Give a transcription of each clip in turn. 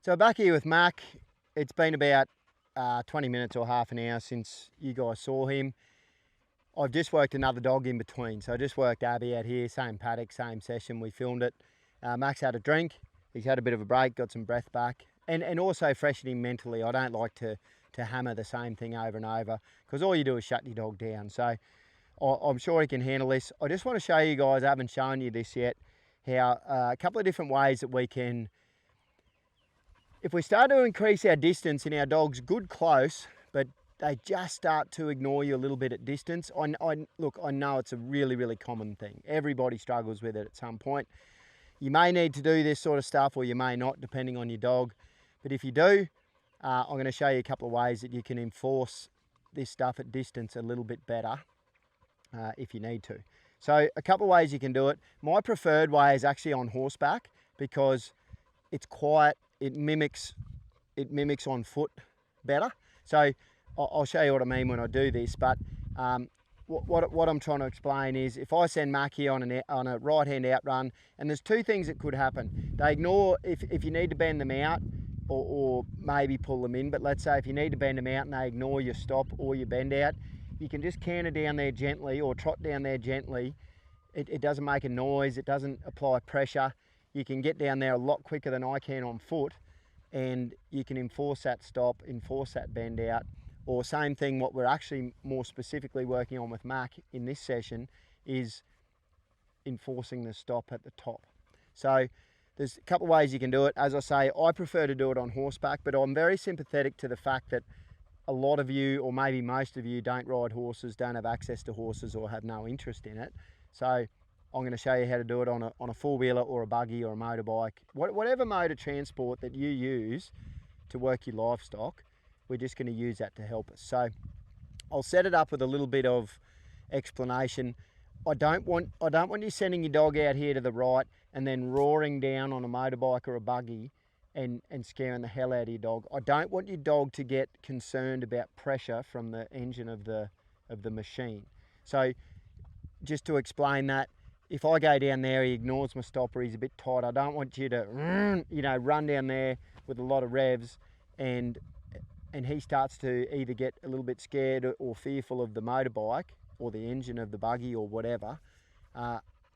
So back here with Mack, it's been about 20 minutes or half an hour since you guys saw him. I've just worked another dog in between. So I just worked Abby out here, same paddock, same session, we filmed it. Mack's had a drink, he's had a bit of a break, got some breath back, and also freshen him mentally. I don't like to hammer the same thing over and over, because all you do is shut your dog down. So I'm sure he can handle this. I just want to show you guys, I haven't shown you this yet, how a couple of different ways that we can, if we start to increase our distance and our dog's good close, but they just start to ignore you a little bit at distance. Look, I know it's a really, really common thing. Everybody struggles with it at some point. You may need to do this sort of stuff, or you may not, depending on your dog. But if you do, I'm going to show you a couple of ways that you can enforce this stuff at distance a little bit better if you need to. So a couple of ways you can do it. My preferred way is actually on horseback, because it's quiet. It mimics on foot better. So I'll show you what I mean when I do this. But what I'm trying to explain is, if I send Mack here on a right-hand outrun, and there's two things that could happen. They ignore, if you need to bend them out, or maybe pull them in. But let's say if you need to bend them out and they ignore your stop or your bend out, you can just canter down there gently or trot down there gently. It doesn't make a noise. It doesn't apply pressure. You can get down there a lot quicker than I can on foot, and you can enforce that stop, enforce that bend out. Or same thing, what we're actually more specifically working on with Mack in this session is enforcing the stop at the top. So there's a couple of ways you can do it. As I say, I prefer to do it on horseback, but I'm very sympathetic to the fact that a lot of you, or maybe most of you, don't ride horses, don't have access to horses, or have no interest in it. So I'm going to show you how to do it on a four-wheeler or a buggy or a motorbike. Whatever mode of transport that you use to work your livestock, we're just going to use that to help us. So I'll set it up with a little bit of explanation. I don't want you sending your dog out here to the right and then roaring down on a motorbike or a buggy and scaring the hell out of your dog. I don't want your dog to get concerned about pressure from the engine of the machine. So just to explain that, if I go down there, he ignores my stopper, he's a bit tight, I don't want you to run down there with a lot of revs and he starts to either get a little bit scared or fearful of the motorbike or the engine of the buggy or whatever.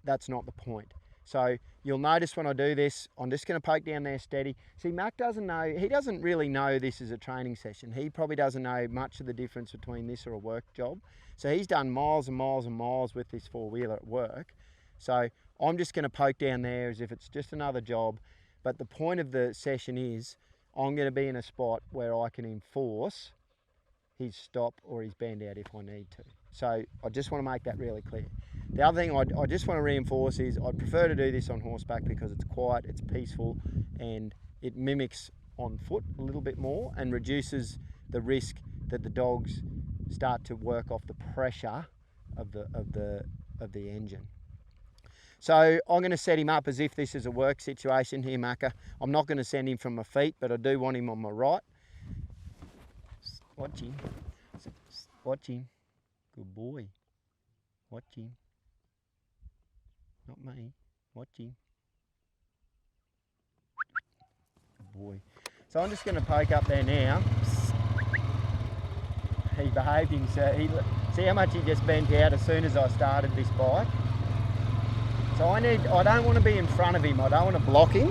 That's not the point. So you'll notice when I do this, I'm just going to poke down there steady. See, Mack doesn't know, he doesn't really know this is a training session. He probably doesn't know much of the difference between this or a work job. So he's done miles and miles and miles with this four-wheeler at work. So I'm just going to poke down there as if it's just another job. But the point of the session is, I'm going to be in a spot where I can enforce his stop or his bend out if I need to. So I just want to make that really clear. The other thing I just want to reinforce is, I prefer to do this on horseback because it's quiet, it's peaceful, and it mimics on foot a little bit more and reduces the risk that the dogs start to work off the pressure of the engine. So I'm going to set him up as if this is a work situation here, Macca. I'm not going to send him from my feet, but I do want him on my right. Watch him. Watch him. Good boy. Watch him. Not me. Watch him. Good boy. So I'm just going to poke up there now. He behaved himself. See how much he just bent out as soon as I started this bike. So I don't want to be in front of him. I don't want to block him,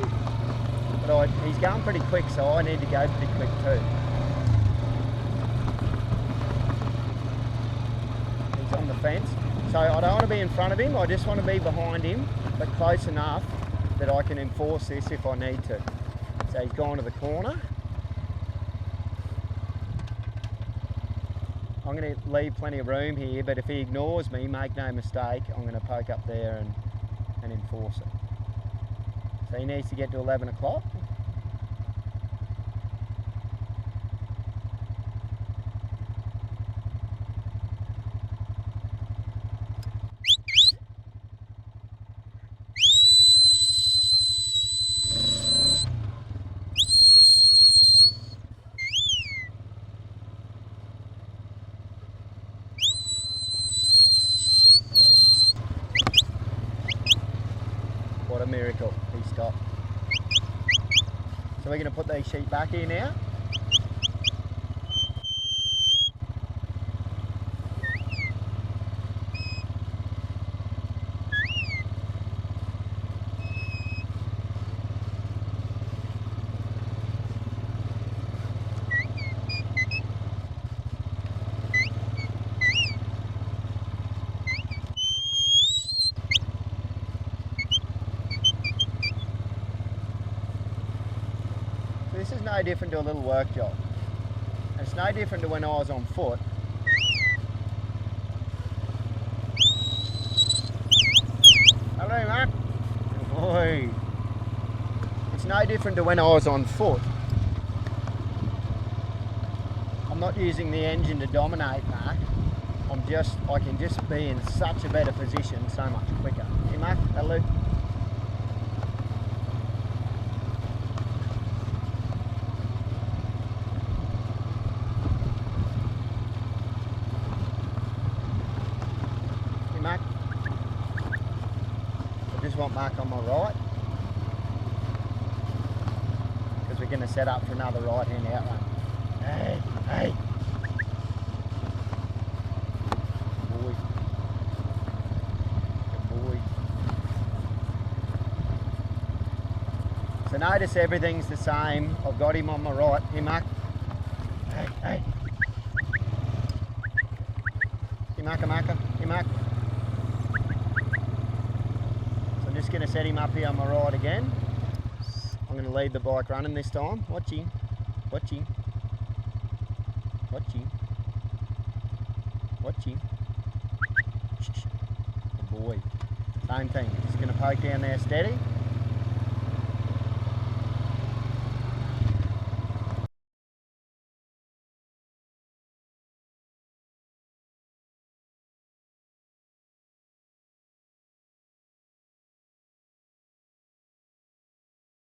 but he's going pretty quick, so I need to go pretty quick too. He's on the fence. So I don't want to be in front of him. I just want to be behind him, but close enough that I can enforce this if I need to. So he's gone to the corner. I'm going to leave plenty of room here, but if he ignores me, make no mistake, I'm going to poke up there and enforce it. So he needs to get to 11 o'clock. What a miracle, he stopped. So we're going to put these sheep back here now. This is no different to a little work job. It's no different to when I was on foot. Hello, Mack. Good boy. It's no different to when I was on foot. I'm not using the engine to dominate, Mack. I can just be in such a better position so much quicker. Hey, Mack, hello. Mack. I just want Mack on my right because we're going to set up for another right hand outrun. Hey, hey. Good boy. Good boy. So notice everything's the same. I've got him on my right. Hey, Mack. Hey, hey. Hey, Macca, Macca. Hey, Mack. Just going to set him up here on my right again. I'm going to leave the bike running this time. Watch him. Watch him. Watch him. Watch him. Good boy. Same thing. Just going to poke down there steady.